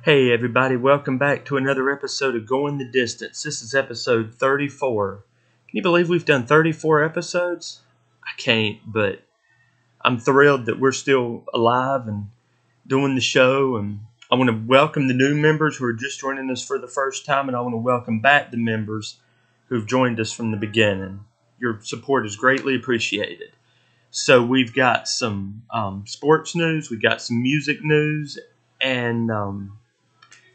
Hey everybody, welcome back to another episode of Going the Distance. This is episode 34. Can you believe we've done 34 episodes? I can't, but I'm thrilled that we're still alive and doing the show. And I want to welcome the new members who are just joining us for the first time, and I want to welcome back the members who've joined us from the beginning. Your support is greatly appreciated. So we've got some sports news, we've got some music news, and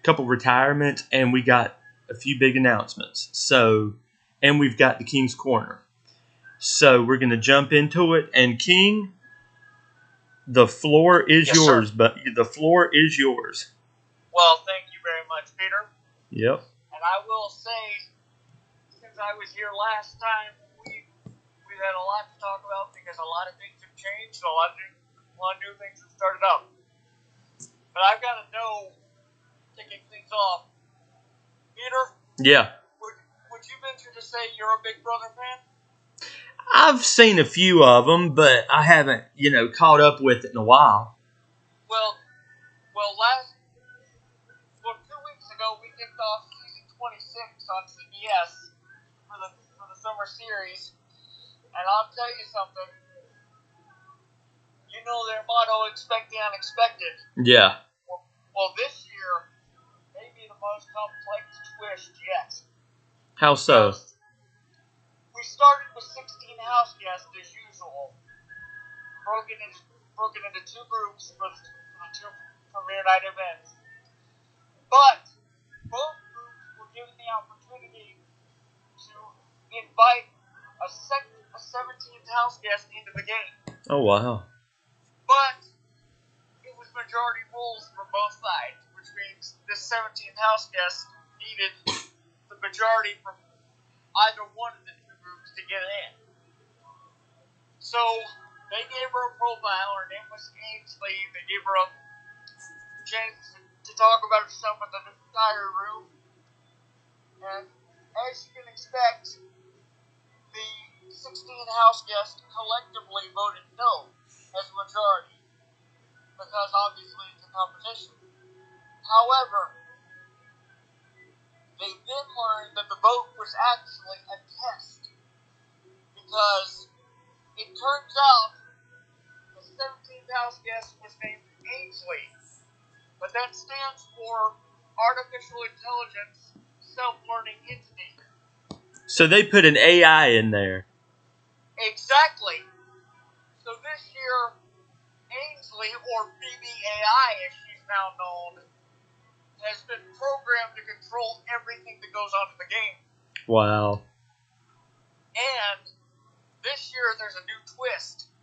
couple retirements, and we got a few big announcements. And we've got the King's Corner. So we're going to jump into it. And King, the floor is Yes, yours. sir. But the floor is yours. Well, thank you very much, Peter. Yep. And I will say, since I was here last time, we've had a lot to talk about because a lot of things have changed, and a lot of new things have started up. But I've got to know, kicking things off, Peter. Yeah. Would you venture to say you're a Big Brother fan? I've seen a few of them, but I haven't, caught up with it in a while. Well, 2 weeks ago we kicked off season 26 on CBS for the summer series, and I'll tell you something. You know their motto, expect the unexpected. Yeah. Well, this year may be the most complex twist yet. How so? Because we started with 16 house guests as usual, broken into two groups for the two premiere night events. But both groups were given the opportunity to invite a 17th house guest into the game. Oh, wow. But it was majority rules for both sides, which means this 17th house guest needed the majority from either one of the two groups to get in. So they gave her a profile. Her name was Ainsley. They gave her a chance to talk about herself in the entire room. And as you can expect, the 16 house guests collectively voted no as a majority, because obviously it's a competition. However, they then learned that the vote was actually a test, because it turns out the 17th house guest was named Ainsley, but that stands for Artificial Intelligence Self-Learning Entity. So they put an AI in there. Exactly. So this year, Ainsley, or BBAI as she's now known, has been programmed to control everything that goes on in the game. Wow. And this year there's a new twist.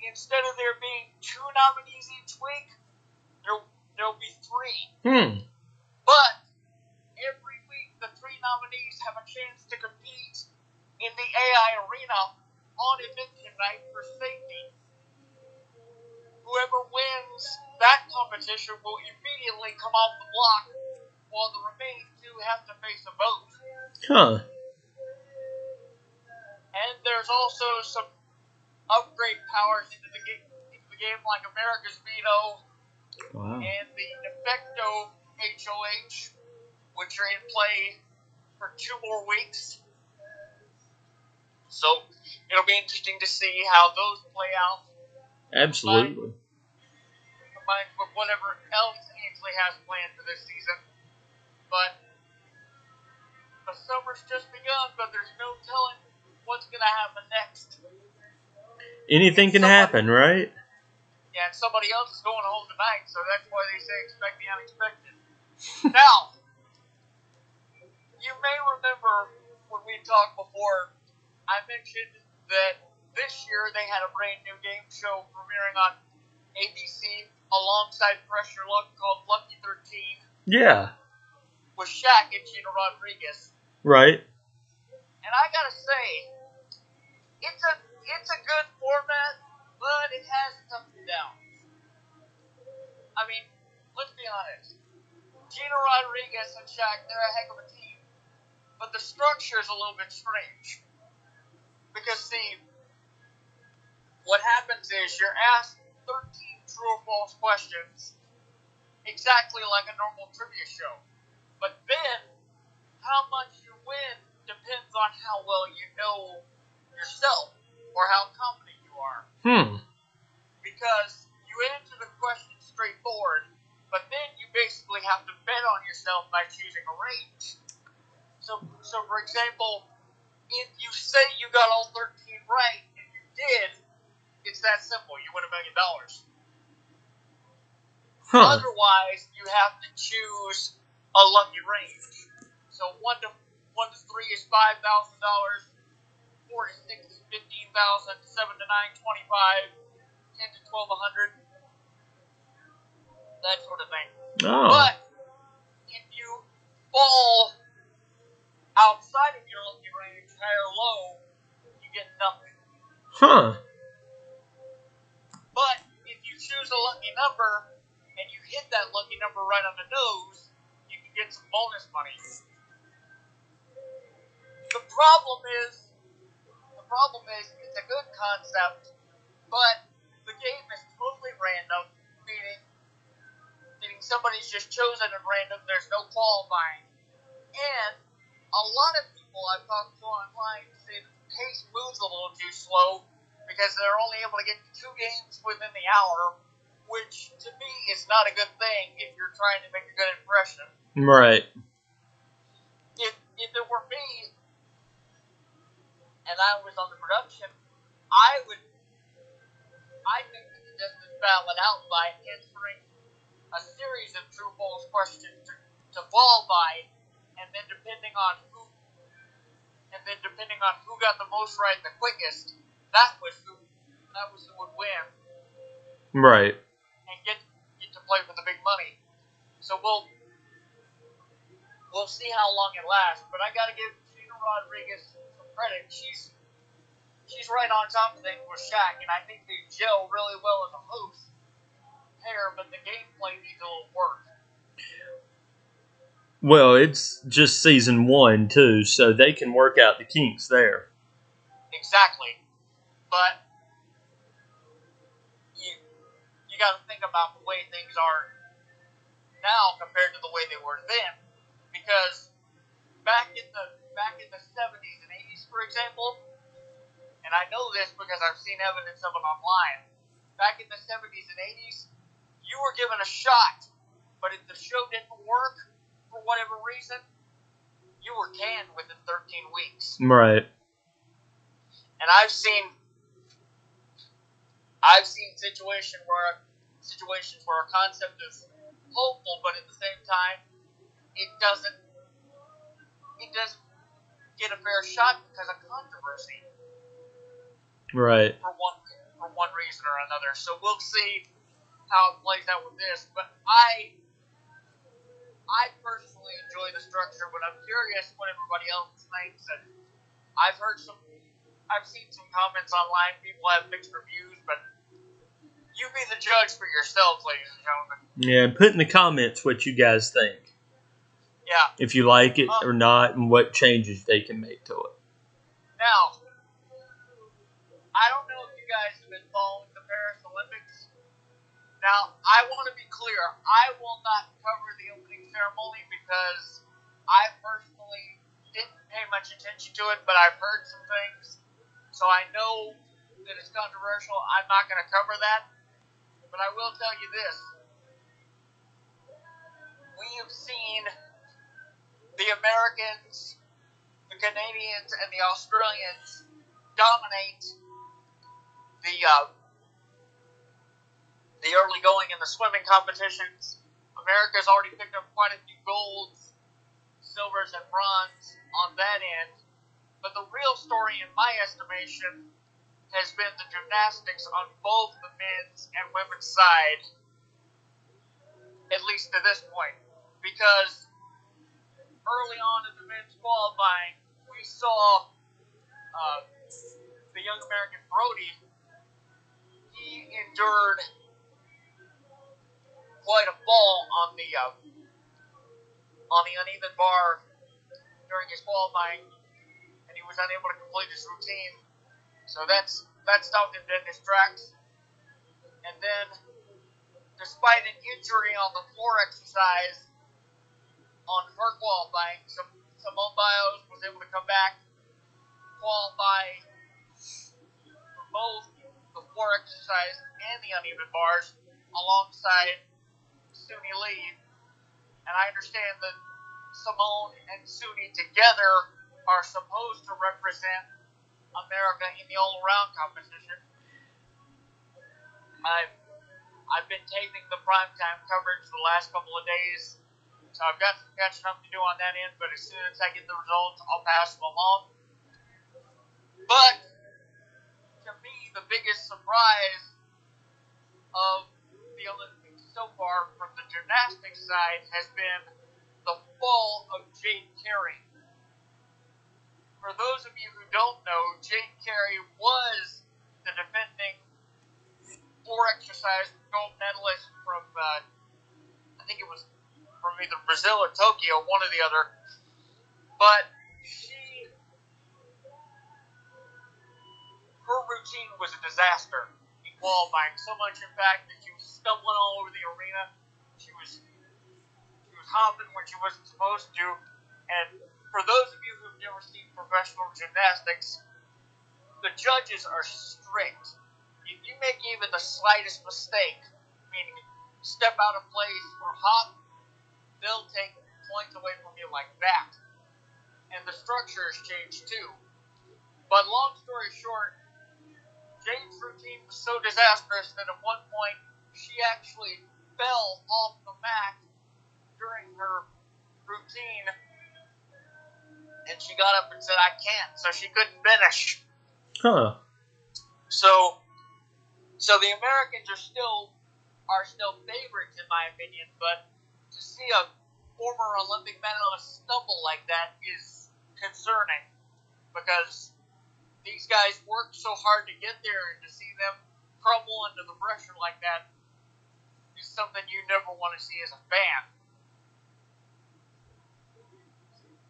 Instead of there being 2 nominees each week, there'll be 3. But every week the 3 nominees have a chance to compete in the AI arena on eviction night for safety. Whoever wins that competition will immediately come off the block, while the remaining 2 have to face a vote. Huh. And there's also some upgrade powers into the game, like America's Veto. Wow. And the de facto HOH, which are in play for 2 more weeks. So it'll be interesting to see how those play out. Absolutely. Combined with whatever else Ainsley has planned for this season. But the summer's just begun, but there's no telling what's going to happen next. Anything can happen, right? Yeah, and somebody else is going home tonight, so that's why they say expect the unexpected. Now, you may remember when we talked before, I mentioned that this year they had a brand new game show premiering on ABC alongside Pressure Luck called Lucky 13. Yeah. With Shaq and Gina Rodriguez. Right. And I gotta say, it's a good format, but it has its ups and downs. I mean, let's be honest. Gina Rodriguez and Shaq, they're a heck of a team. But the structure is a little bit strange. Because, see, what happens is you're asked 13 true or false questions, exactly like a normal trivia show. But then, how much you win depends on how well you know yourself or how confident you are. Because you answer the question straightforward, but then you basically have to bet on yourself by choosing a range. So for example, if you say you got all 13 right and you did, it's that simple. You win $1 million. Otherwise, you have to choose a lucky range. So 1 to 3 is $5,000, 4 to 6 is 15,000, 7 to 9, 25, 10 to 12, 100, that sort of thing. Oh. But if you fall outside of your lucky range, high or low, you get nothing. But if you choose a lucky number and you hit that lucky number right on the nose, you can get some bonus money. The problem is it's a good concept, but the game is totally random, meaning somebody's just chosen at random, there's no qualifying. And a lot of people I've talked to online say that the pace moves a little too slow because they're only able to get 2 games within the hour, which to me is not a good thing if you're trying to make a good impression. Right. If it were me and I was on the production, I think that the distance battle it out by answering a series of true false questions to qualify, and then depending on who got the most right the quickest, that was who would win. Right. And get to play for the big money. So we'll see how long it lasts. But I gotta give Gina Rodriguez some credit. She's right on top of things with Shaq, and I think they gel really well as a host pair, but the gameplay needs a little work. Well, it's just season 1 too, so they can work out the kinks there. Exactly. But you got to think about the way things are now compared to the way they were then, because back in the 70s and 80s, for example, and I know this because I've seen evidence of it online. Back in the 70s and 80s, you were given a shot, but if the show didn't work for whatever reason, you were canned within 13 weeks. Right. And I've seen situations where a concept is hopeful, but at the same time, it doesn't get a fair shot because of controversy. Right. For one reason or another. So we'll see how it plays out with this. But I personally enjoy the structure, but I'm curious what everybody else thinks. And I've seen some comments online. People have mixed reviews, but you be the judge for yourselves, ladies and gentlemen. Yeah, put in the comments what you guys think. Yeah. If you like it or not, and what changes they can make to it. Now, I don't know if you guys have been following the Paris Olympics. Now, I want to be clear. I will not cover the opening ceremony because I personally didn't pay much attention to it, but I've heard some things. So I know that it's controversial. I'm not going to cover that. But I will tell you this. We have seen the Americans, the Canadians, and the Australians dominate the early going in the swimming competitions. America's already picked up quite a few golds, silvers, and bronze on that end. But the real story, in my estimation, has been the gymnastics on both the men's and women's side, at least to this point. Because early on in the men's qualifying, we saw the young American Brody. He endured quite a fall on the uneven bar during his qualifying, and he was unable to complete his routine. So that stopped him dead in his tracks. And then despite an injury on the floor exercise on her qualifying, Simone Biles was able to come back, qualify for both the floor exercise and the uneven bars alongside Suni Lee. And I understand that Simone and Suni together are supposed to represent America in the all-around competition. I've been taping the primetime coverage the last couple of days, so I've got some catching up to do on that end, but as soon as I get the results, I'll pass them along. But, to me, the biggest surprise of the Olympics so far from the gymnastics side has been the fall of Jade Carrie. For those of you who don't know, Jade Carrie was the defending floor exercise gold medalist from, I think it was from either Brazil or Tokyo, one or the other. But her routine was a disaster in qualifying. So much, in fact, that she was stumbling all over the arena. She was hopping when she wasn't supposed to. And for those of you who've never seen professional gymnastics, the judges are strict. If you make even the slightest mistake, meaning step out of place or hop, they'll take points away from you like that. And the structure has changed too. But long story short, Jade's routine was so disastrous that at one point she actually fell off the mat during her routine, and she got up and said, "I can't," so she couldn't finish. Huh. So the Americans are still favorites in my opinion, but to see a former Olympic medalist stumble like that is concerning because these guys worked so hard to get there, and to see them crumble under the pressure like that is something you never want to see as a fan.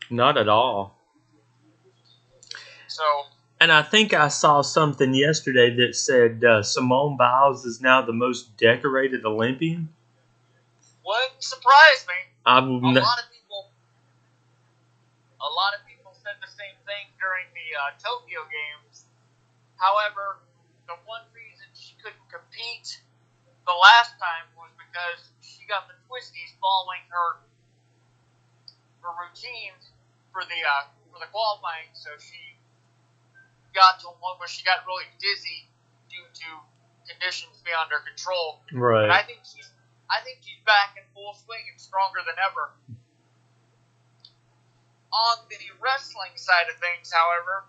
Not at all. So, and I think I saw something yesterday that said Simone Biles is now the most decorated Olympian. Wouldn't surprise me. A lot of people said the same thing during the Tokyo Games. However, the one reason she couldn't compete the last time was because she got the twisties following her routine for the qualifying, so she got to a point where she got really dizzy due to conditions beyond her control. Right. But I think she's back in full swing and stronger than ever. On the wrestling side of things, however,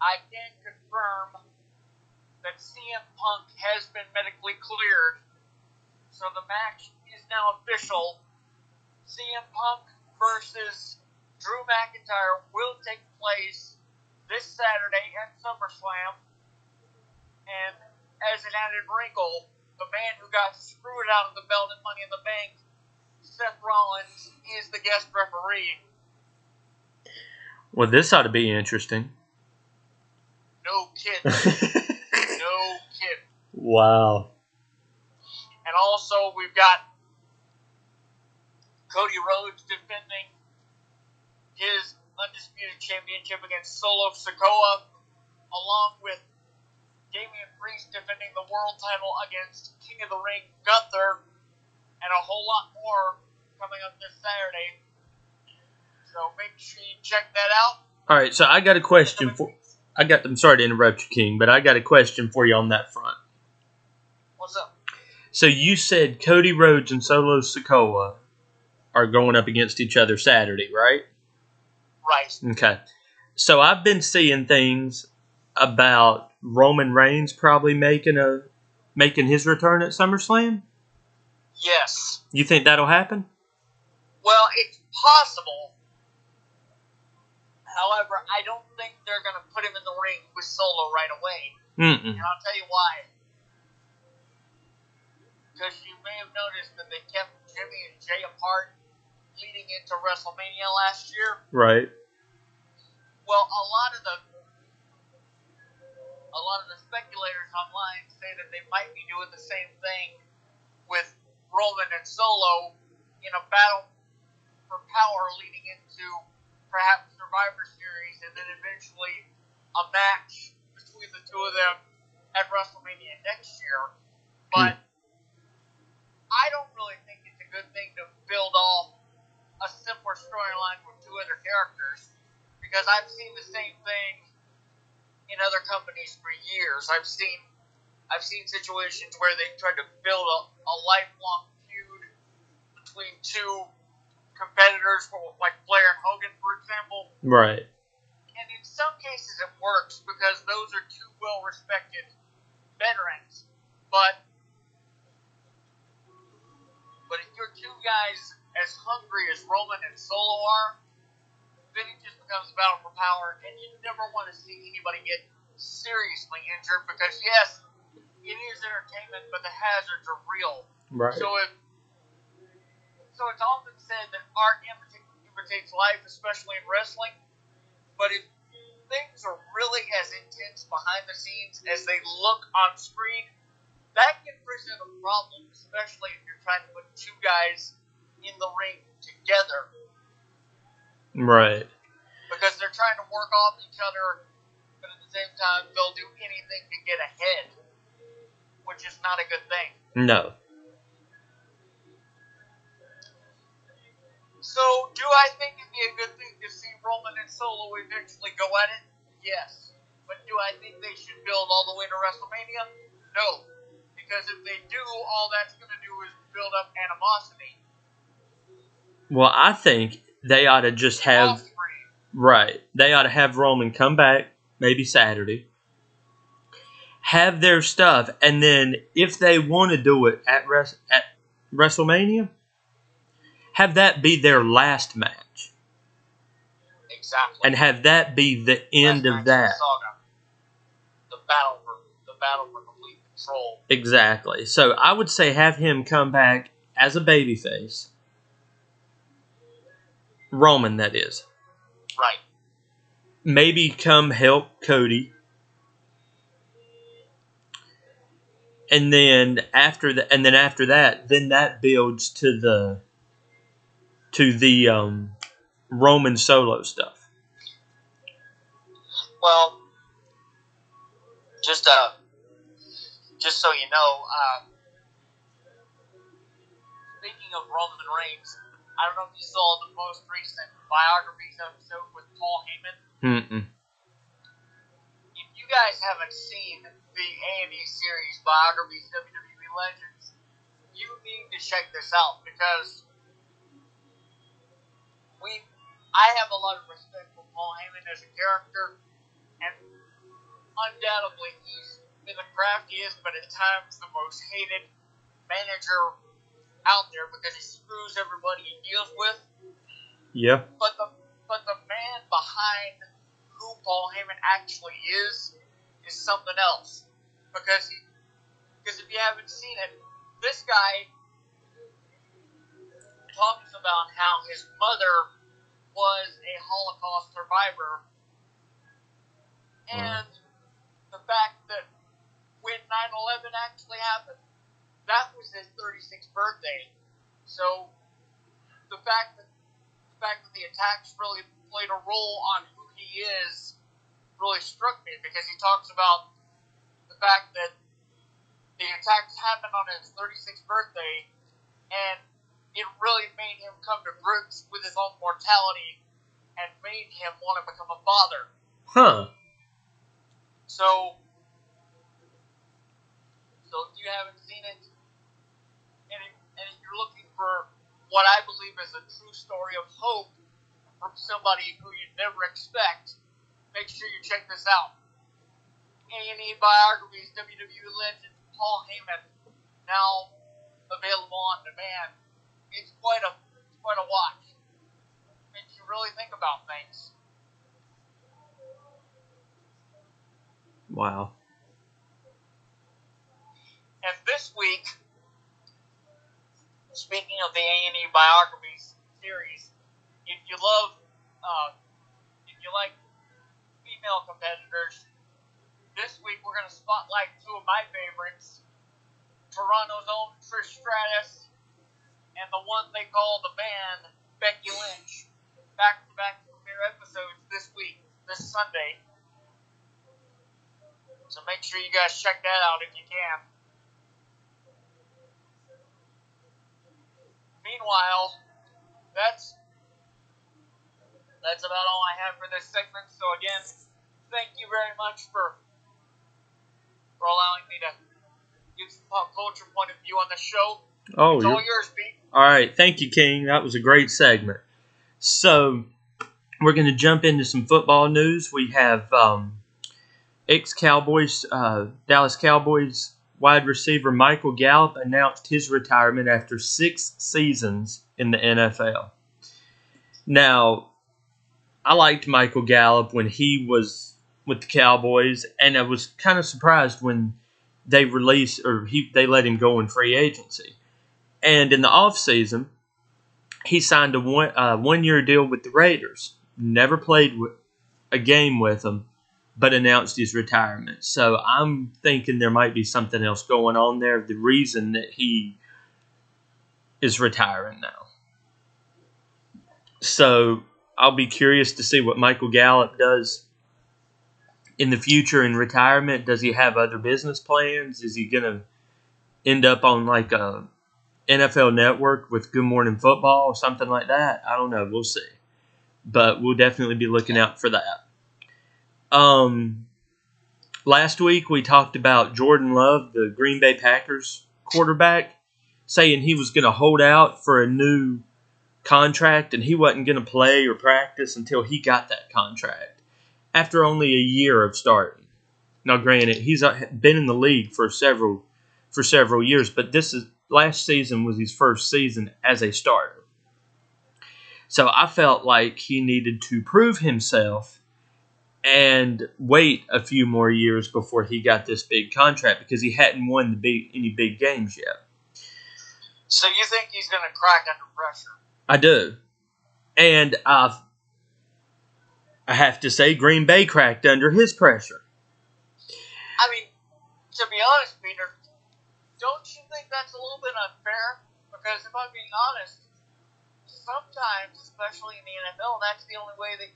I can confirm that CM Punk has been medically cleared, so the match is now official. CM Punk versus Drew McIntyre will take place this Saturday at SummerSlam, and as an added wrinkle, the man who got screwed out of the belt at Money in the Bank, Seth Rollins, is the guest referee. Well, this ought to be interesting. No kidding. No kidding. Wow. And also, we've got Cody Rhodes defending his Undisputed Championship against Solo Sikoa, along with Damian Priest defending the world title against King of the Ring Gunther, and a whole lot more coming up this Saturday. So make sure you check that out. All right, so I got a question for. I'm sorry to interrupt you, King, but I got a question for you on that front. What's up? So you said Cody Rhodes and Solo Sikoa are going up against each other Saturday, right? Right. Okay. So I've been seeing things about Roman Reigns probably making his return at SummerSlam. Yes. You think that'll happen? Well, it's possible. However, I don't think they're going to put him in the ring with Solo right away. Mm-mm. And I'll tell you why. Because you may have noticed that they kept Jimmy and Jay apart leading into WrestleMania last year. Right. Well, a lot of the a lot of the speculators online say that they might be doing the same thing with Roman and Solo in a battle for power leading into perhaps Survivor Series and then eventually a match between the two of them at WrestleMania next year. But I don't really think it's a good thing to build off a simpler storyline with two other characters, because I've seen the same thing in other companies for years. I've seen situations where they tried to build a lifelong feud between two competitors, like Flair and Hogan, for example. Right. And in some cases it works because those are two well-respected veterans. But if you're two guys as hungry as Roman and Solo are, then it just becomes a battle for power, and you never want to see anybody get seriously injured because, yes, it is entertainment, but the hazards are real. Right. So it's often said that art imitates life, especially in wrestling. But if things are really as intense behind the scenes as they look on screen, that can present a problem, especially if you're trying to put two guys in the ring together. Right. Because they're trying to work off each other, but at the same time, they'll do anything to get ahead, which is not a good thing. No. So, do I think it'd be a good thing to see Roman and Solo eventually go at it? Yes. But do I think they should build all the way to WrestleMania? No. Because if they do, all that's going to do is build up animosity. Well, I think they ought to just have... Right. They ought to have Roman come back, maybe Saturday, have their stuff, and then if they want to do it at WrestleMania, have that be their last match. Exactly. And have that be the end of that. The battle for complete control. Exactly. So I would say have him come back as a babyface. Roman, that is. Right. Maybe come help Cody. And then after that, then that builds to the Roman Solo stuff. Well, just so you know, speaking of Roman Reigns, I don't know if you saw the most recent biographies episode with Paul Heyman. Mm-mm. If you guys haven't seen the A&E series biographies, WWE Legends, you need to check this out because I have a lot of respect for Paul Heyman as a character, and undoubtedly he's been the craftiest, but at times the most hated manager out there because he screws everybody he deals with. Yeah. But the man behind who Paul Heyman actually is something else. Because if you haven't seen it, this guy talks about how his mother was a Holocaust survivor, and the fact that when 9/11 actually happened, that was his 36th birthday. So the fact that the attacks really played a role on who he is really struck me, because he talks about the fact that the attacks happened on his 36th birthday, and it really made him come to grips with his own mortality and made him want to become a father. Huh. So if you haven't seen it, and if you're looking for what I believe is a true story of hope from somebody who you'd never expect, make sure you check this out. A&E Biographies, WWE Legend, Paul Heyman, now available on demand. It's quite a watch. Makes you really think about things. Wow. And this week, speaking of the A&E Biographies series, if you like female competitors, this week week we're going to spotlight two of my favorites, Toronto's own Trish Stratus and the one they call the band, Becky Lynch. Back-to-back premiere episodes this week, this Sunday. So make sure you guys check that out if you can. Meanwhile, that's about all I have for this segment. So again, thank you very much for allowing me to give some pop culture point of view on the show. Oh, it's all yours, Pete. All right, thank you, King. That was a great segment. So we're going to jump into some football news. We have ex-Cowboys, Dallas Cowboys wide receiver Michael Gallup announced his retirement after 6 seasons in the NFL. Now, I liked Michael Gallup when he was with the Cowboys, and I was kind of surprised when they they let him go in free agency. And in the offseason, he signed a one-year deal with the Raiders. Never played a game with them, but announced his retirement. So I'm thinking there might be something else going on there. The reason that he is retiring now. So I'll be curious to see what Michael Gallup does in the future in retirement. Does he have other business plans? Is he going to end up on like a NFL Network with Good Morning Football or something like that? I don't know. We'll see. But we'll definitely be looking out for that. Last week we talked about Jordan Love, the Green Bay Packers quarterback, saying he was going to hold out for a new contract and he wasn't going to play or practice until he got that contract after only a year of starting. Now, granted, he's been in the league for several years, but last season was his first season as a starter. So I felt like he needed to prove himself and wait a few more years before he got this big contract because he hadn't won any big games yet. So you think he's going to crack under pressure? I do. And I have to say Green Bay cracked under his pressure. I mean, to be honest, Peter, don't you think that's a little bit unfair? Because if I'm being honest, sometimes, especially in the NFL, that's the only way that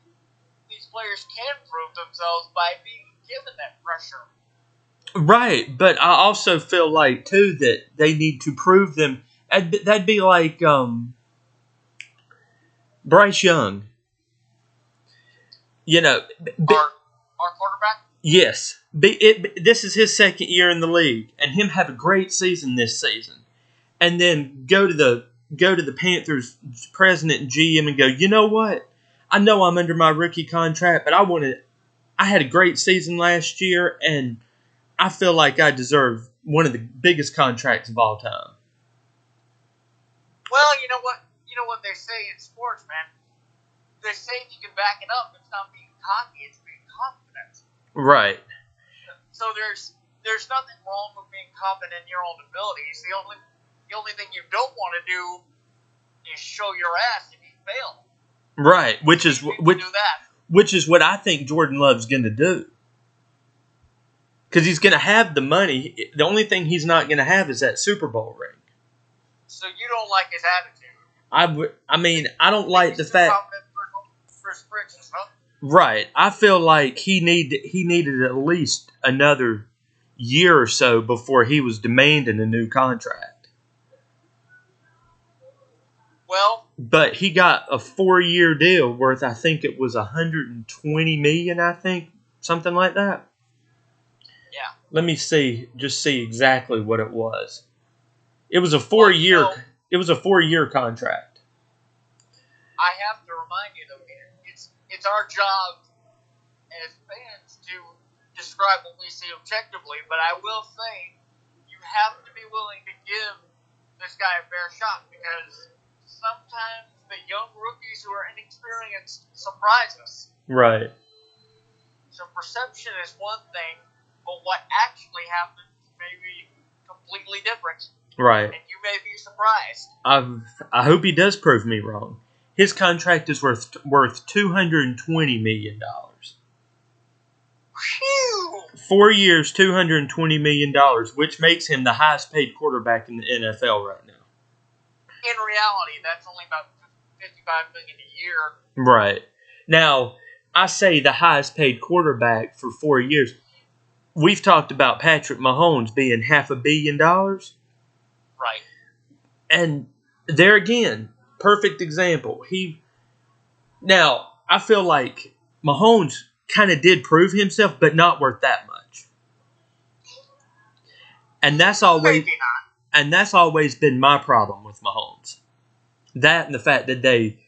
these players can prove themselves, by being given that pressure. Right, but I also feel like, too, that they need to prove them. That'd be like Bryce Young. You know. Our quarterback? Yes. This is his second year in the league, and him have a great season this season. And then go to the Panthers president and GM and go, you know what? I know I'm under my rookie contract, but I had a great season last year, and I feel like I deserve one of the biggest contracts of all time. Well, you know what? You know what they say in sports, man? They say if you can back it up, it's not being cocky, it's being confident. Right. So there's nothing wrong with being confident in your own abilities. The only thing you don't want to do is show your ass if you fail. Right, which is what I think Jordan Love's going to do. Because he's going to have the money. The only thing he's not going to have is that Super Bowl ring. So you don't like his attitude? I don't like the fact. For his bridges, huh? Right, I feel like he needed at least another year or so before he was demanding a new contract. Well, but he got a 4-year deal worth, I think it was $120 million. I think something like that. Yeah. Let me see exactly what it was. It was a 4-year. It was a 4-year contract. I have to remind you, though, it's our job as fans to describe what we see objectively. But I will say, you have to be willing to give this guy a fair shot, because sometimes the young rookies who are inexperienced surprise us. Right. So perception is one thing, but what actually happens may be completely different. Right. And you may be surprised. I hope he does prove me wrong. His contract is worth $220 million. Phew! 4 years, $220 million, which makes him the highest paid quarterback in the NFL right now. In reality, that's only about $55 million a year. Right. Now, I say the highest paid quarterback for 4 years. We've talked about Patrick Mahomes being $500 million. Right. And there again, perfect example. Now, I feel like Mahomes kind of did prove himself, but not worth that much. And that's always Maybe not. And that's always been my problem with Mahomes. That and the fact that they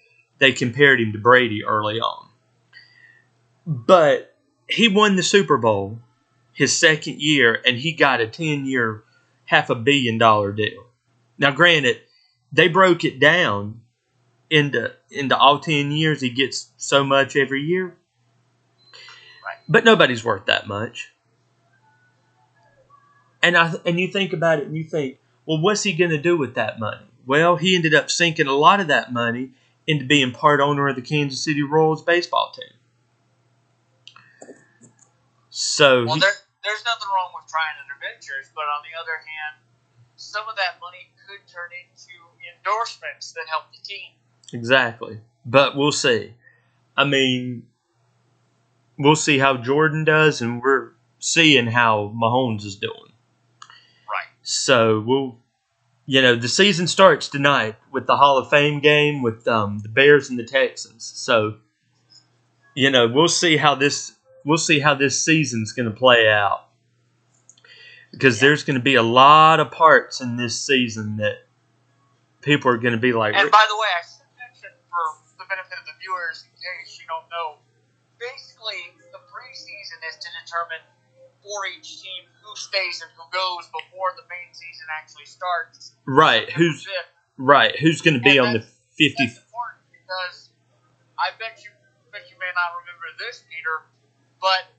compared him to Brady early on. But he won the Super Bowl his second year, and he got a 10-year, $500 million deal. Now, granted, they broke it down into all 10 years. He gets so much every year. Right. But nobody's worth that much. And you think about it and you think, well, what's he going to do with that money? Well, he ended up sinking a lot of that money into being part owner of the Kansas City Royals baseball team. So Well, there's nothing wrong with trying adventures, but on the other hand, some of that money could turn into endorsements that help the team. Exactly. But we'll see. I mean, we'll see how Jordan does, and we're seeing how Mahomes is doing. Right. So the season starts tonight with the Hall of Fame game with the Bears and the Texans. So, we'll see how this season's going to play out, because there's going to be a lot of parts in this season that people are going to be like. And by the way, I should mention for the benefit of the viewers, in case you don't know, basically the preseason is to determine for each team who stays and who goes before the main season actually starts. Right. Who's going to be on the 50th? That's important because I bet you may not remember this, Peter, but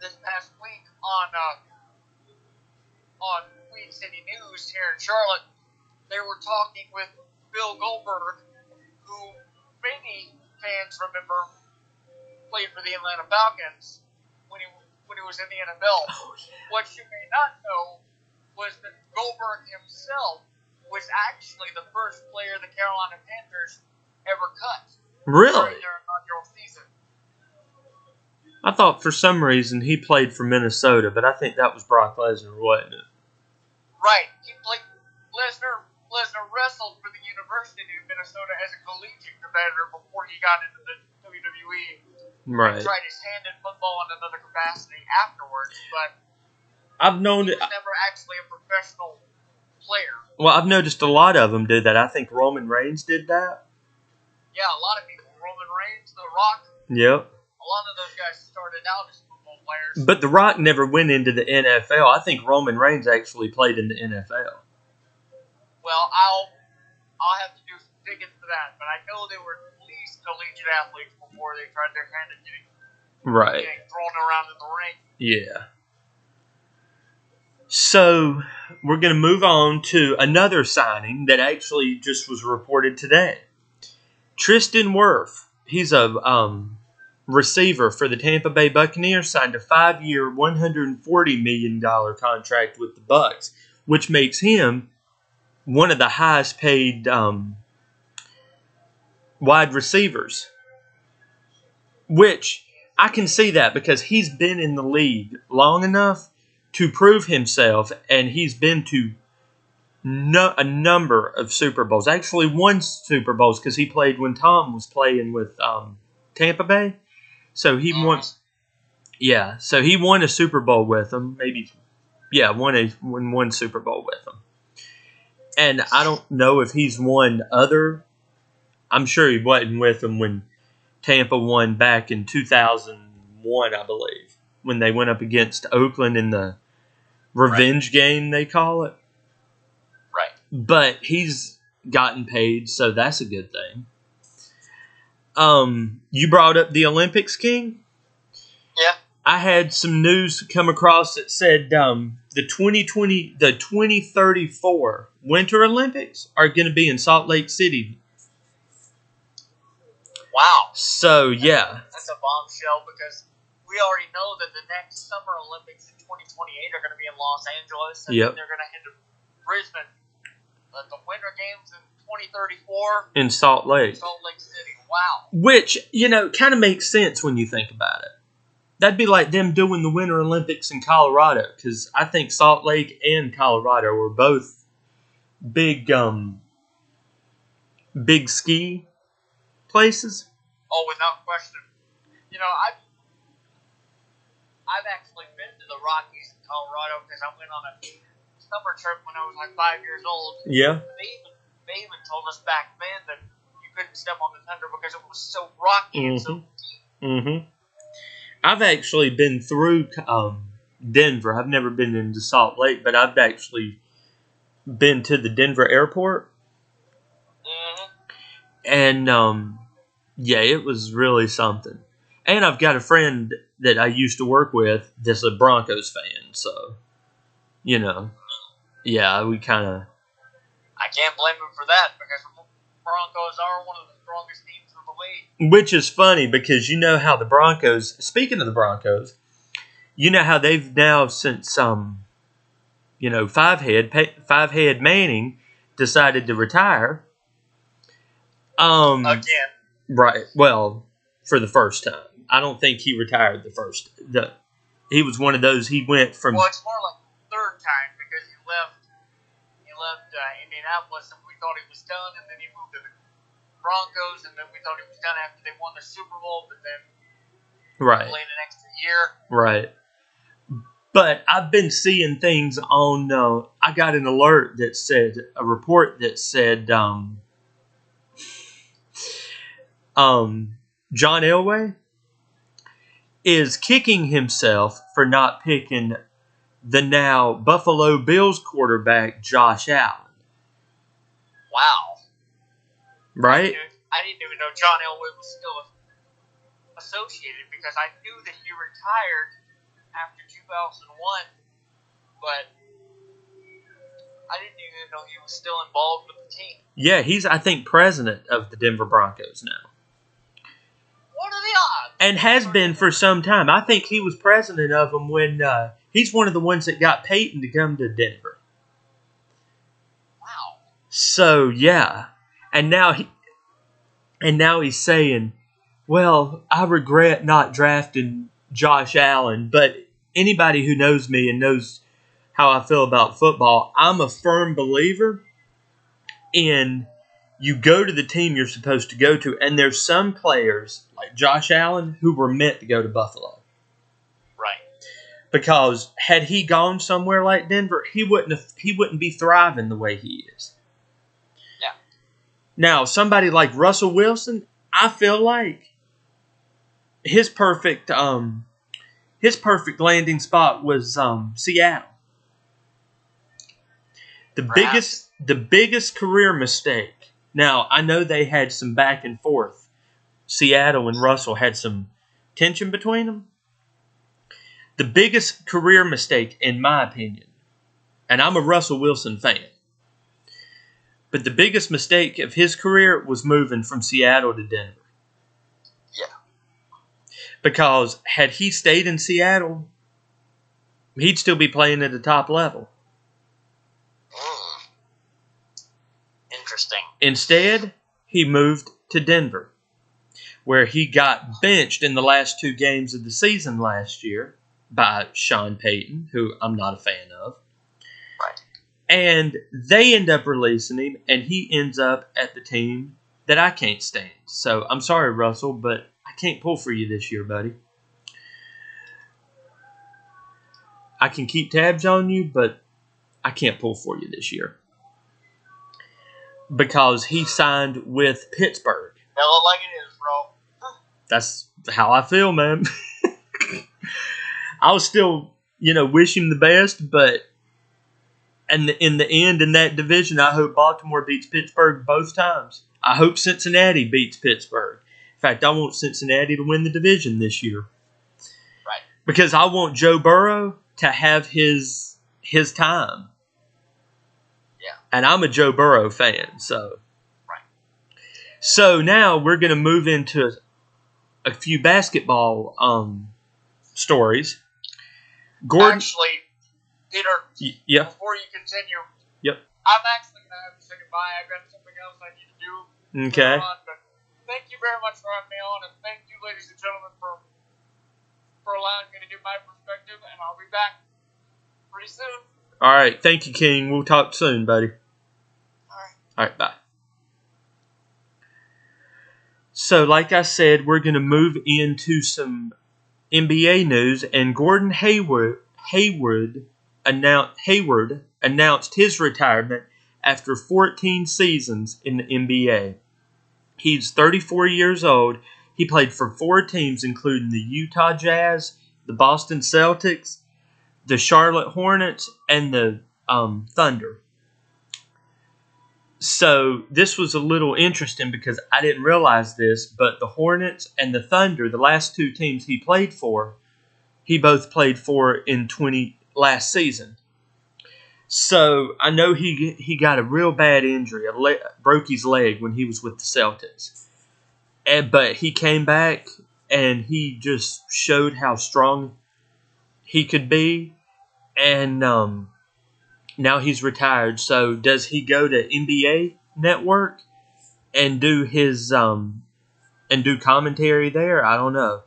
this past week on Queen City News here in Charlotte, they were talking with Bill Goldberg, who many fans remember played for the Atlanta Falcons when he was in the NFL. Oh, yeah. What you may not know was that Goldberg himself was actually the first player the Carolina Panthers ever cut. Really? During their inaugural season. I thought for some reason he played for Minnesota, but I think that was Brock Lesnar, wasn't it? Right. He played. Lesnar wrestled for the University of Minnesota as a collegiate competitor before he got into the WWE. Right. He tried his hand in football in another capacity afterwards, but I've known he was never actually a professional player. Well, I've noticed a lot of them did that. I think Roman Reigns did that. Yeah, a lot of people. Roman Reigns, The Rock. Yep. A lot of those guys started out as football players. But The Rock never went into the NFL. I think Roman Reigns actually played in the NFL. Well, I'll have to do some digging for that, but I know they were at least collegiate athletes before they tried their hand at getting thrown around in the ring. Yeah. So we're going to move on to another signing that actually just was reported today. Tristan Wirth, he's a receiver for the Tampa Bay Buccaneers, signed a 5-year, $140 million contract with the Bucs, which makes him one of the highest paid wide receivers. Which I can see that because he's been in the league long enough to prove himself, and he's been to a number of Super Bowls. Actually, won Super Bowls because he played when Tom was playing with Tampa Bay. So he won. Yeah, so he won a Super Bowl with them. Won one Super Bowl with them. And I don't know if he's won other. I'm sure he wasn't with them when Tampa won back in 2001, I believe, when they went up against Oakland in the revenge game, they call it. Right. But he's gotten paid, so that's a good thing. You brought up the Olympics, King? Yeah. I had some news come across that said the 2034 Winter Olympics are going to be in Salt Lake City. Wow. So, yeah. That's a bombshell because we already know that the next Summer Olympics in 2028 are going to be in Los Angeles, and then they're going to head to Brisbane. The Winter Games in 2034 in Salt Lake. Salt Lake City. Wow. Which, kind of makes sense when you think about it. That'd be like them doing the Winter Olympics in Colorado, because I think Salt Lake and Colorado were both big ski places. Oh, without question. I've actually been to the Rockies in Colorado because I went on a summer trip when I was like 5 years old. Yeah. They even told us back then that you couldn't step on the tundra because it was so rocky and so deep. Mm-hmm. I've actually been through Denver. I've never been into Salt Lake, but I've actually been to the Denver airport. Mm-hmm. And, it was really something. And I've got a friend that I used to work with that's a Broncos fan, so, we kind of... I can't blame him for that, because the Broncos are one of the strongest teams in the league. Which is funny, because you know how the Broncos... Speaking of the Broncos, you know how they've now, since, Five-Head Manning decided to retire. Again. Right, well, for the first time. I don't think he retired he was one of those, he went from... Well, it's more like the third time, because he left Indianapolis, and we thought he was done, and then he moved to the Broncos, and then we thought he was done after they won the Super Bowl, but then right. played an extra year. Right. But I've been seeing things on, I got an alert that said, a report that said, John Elway is kicking himself for not picking the now Buffalo Bills quarterback Josh Allen. Wow. Right? I didn't even know John Elway was still associated, because I knew that he retired after 2001, but I didn't even know he was still involved with the team. Yeah, he's, I think, president of the Denver Broncos now. What are the odds? And has been for some time. I think he was president of them when he's one of the ones that got Peyton to come to Denver. Wow. So yeah, and now he's saying, "Well, I regret not drafting Josh Allen." But anybody who knows me and knows how I feel about football, I'm a firm believer in you go to the team you're supposed to go to, and there's some players like Josh Allen who were meant to go to Buffalo. Right. Because had he gone somewhere like Denver, he wouldn't be thriving the way he is. Yeah. Now, somebody like Russell Wilson, I feel like his perfect landing spot was Seattle. The biggest career mistake. Now, I know they had some back and forth. Seattle and Russell had some tension between them. The biggest career mistake, in my opinion, and I'm a Russell Wilson fan, but the biggest mistake of his career was moving from Seattle to Denver. Yeah. Because had he stayed in Seattle, he'd still be playing at the top level. Interesting. Instead, he moved to Denver, where he got benched in the last 2 games of the season last year by Sean Payton, who I'm not a fan of. Right. And they end up releasing him, and he ends up at the team that I can't stand. So I'm sorry, Russell, but I can't pull for you this year, buddy. I can keep tabs on you, but I can't pull for you this year. Because he signed with Pittsburgh. Tell it like it is, bro. That's how I feel, man. I'll still, wish him the best, but in the end, in that division, I hope Baltimore beats Pittsburgh both times. I hope Cincinnati beats Pittsburgh. In fact, I want Cincinnati to win the division this year. Right. Because I want Joe Burrow to have his time. Yeah. And I'm a Joe Burrow fan, so. Right. So now we're going to move into a few basketball stories. Gordon. Actually, Peter, Yeah. before you continue, Yep. I'm actually going to have to say goodbye. I've got something else I need to do. Okay. Later on, but thank you very much for having me on, and thank you, ladies and gentlemen, for allowing me to give my perspective, and I'll be back pretty soon. All right. Thank you, King. We'll talk soon, buddy. All right. Bye. So, like I said, we're going to move into some NBA news, and Gordon Hayward announced his retirement after 14 seasons in the NBA. He's 34 years old. He played for 4 teams, including the Utah Jazz, the Boston Celtics, the Charlotte Hornets, and the Thunder. So this was a little interesting because I didn't realize this, but the Hornets and the Thunder, the last 2 teams he played for, he both played for in last season. So I know he got a real bad injury, broke his leg when he was with the Celtics. But he came back and he just showed how strong he could be. And now he's retired. So does he go to NBA Network and do his and do commentary there? I don't know.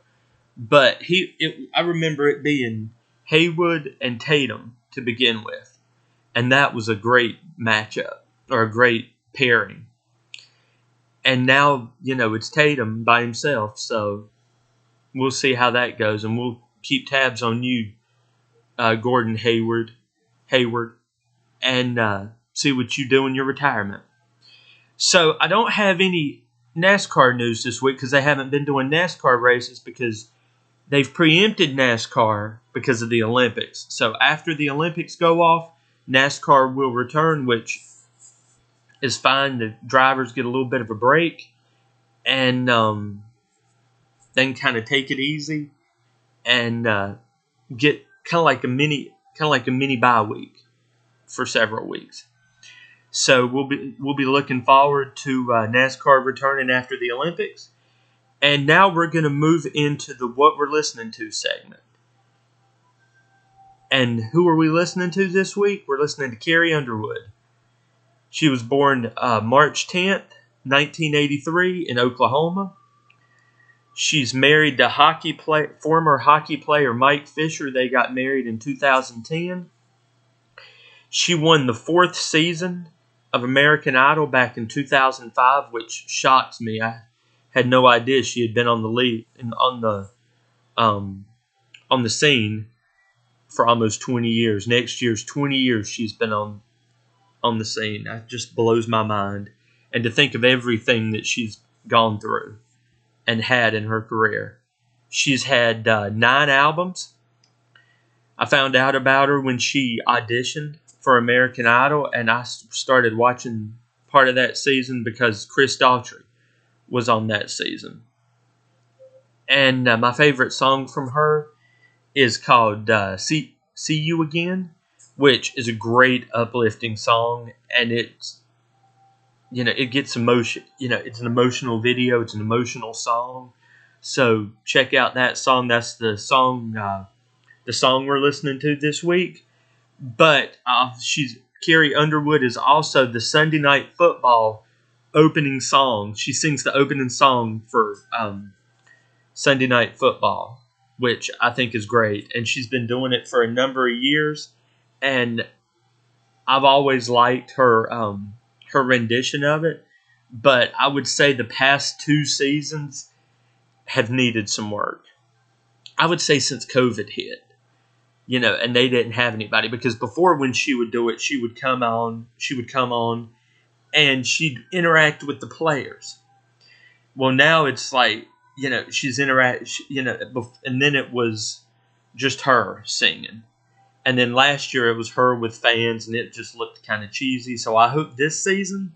But I remember it being Haywood and Tatum to begin with. And that was a great matchup, or a great pairing. And now, it's Tatum by himself, so we'll see how that goes. And we'll keep tabs on you, Gordon Hayward, and see what you do in your retirement. So I don't have any NASCAR news this week because they haven't been doing NASCAR races because they've preempted NASCAR because of the Olympics. So after the Olympics go off, NASCAR will return, which is fine. The drivers get a little bit of a break and then kind of take it easy and get kind of like a mini bye week for several weeks. So we'll be looking forward to NASCAR returning after the Olympics. And now we're going to move into the What We're Listening To segment. And who are we listening to this week? We're listening to Carrie Underwood. She was born March 10th, 1983 in Oklahoma. She's married to former hockey player Mike Fisher. They got married in 2010. She won the 4th season of American Idol back in 2005, which shocks me. I had no idea she had been on the lead and on the scene for almost 20 years. Next year's 20 years she's been on the scene. That just blows my mind. And to think of everything that she's gone through and had in her career. She's had 9 albums. I found out about her when she auditioned for American Idol, and I started watching part of that season because Chris Daughtry was on that season. And my favorite song from her is called See You Again, which is a great uplifting song, and it gets emotion. It's an emotional video. It's an emotional song. So check out that song. That's the song we're listening to this week. But Carrie Underwood is also the Sunday Night Football opening song. She sings the opening song for Sunday Night Football, which I think is great. And she's been doing it for a number of years. And I've always liked her rendition of it. But I would say the past 2 seasons have needed some work. I would say since COVID hit. And they didn't have anybody, because before, when she would do it, she would come on and she'd interact with the players. Well, now it's like, she's and then it was just her singing. And then last year it was her with fans, and it just looked kind of cheesy. So I hope this season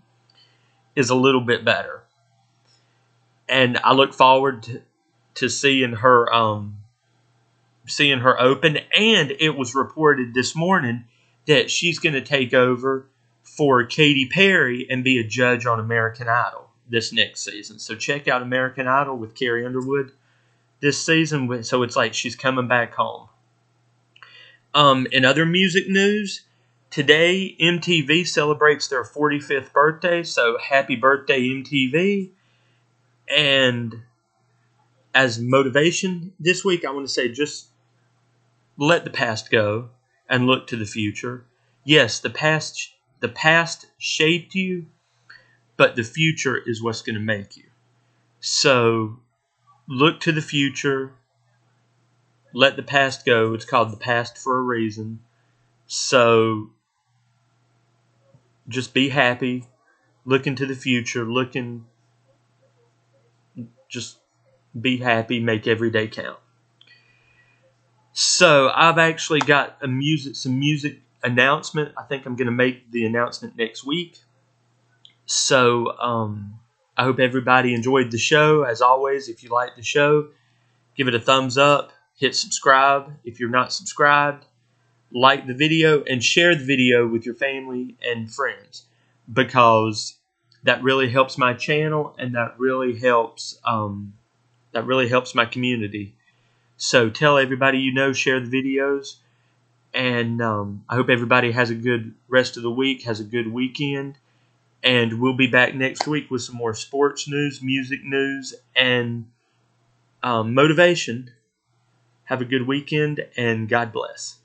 is a little bit better. And I look forward to seeing her open. And it was reported this morning that she's going to take over for Katy Perry and be a judge on American Idol this next season. So check out American Idol with Carrie Underwood. this season, so it's like she's coming back home. In other music news, today MTV celebrates their 45th birthday, so happy birthday MTV. And as motivation this week, I want to say just let the past go and look to the future. Yes, the past shaped you, but the future is what's going to make you. So look to the future. Let the past go. It's called the past for a reason. So just be happy. Look into the future. Just be happy. Make every day count. So I've actually got some music announcement. I think I'm going to make the announcement next week. So I hope everybody enjoyed the show. As always, if you like the show, give it a thumbs up. Hit subscribe if you're not subscribed. Like the video and share the video with your family and friends, because that really helps my channel and that really helps my community. So tell everybody you know, share the videos, and I hope everybody has a good rest of the week, has a good weekend, and we'll be back next week with some more sports news, music news, and motivation. Have a good weekend, and God bless.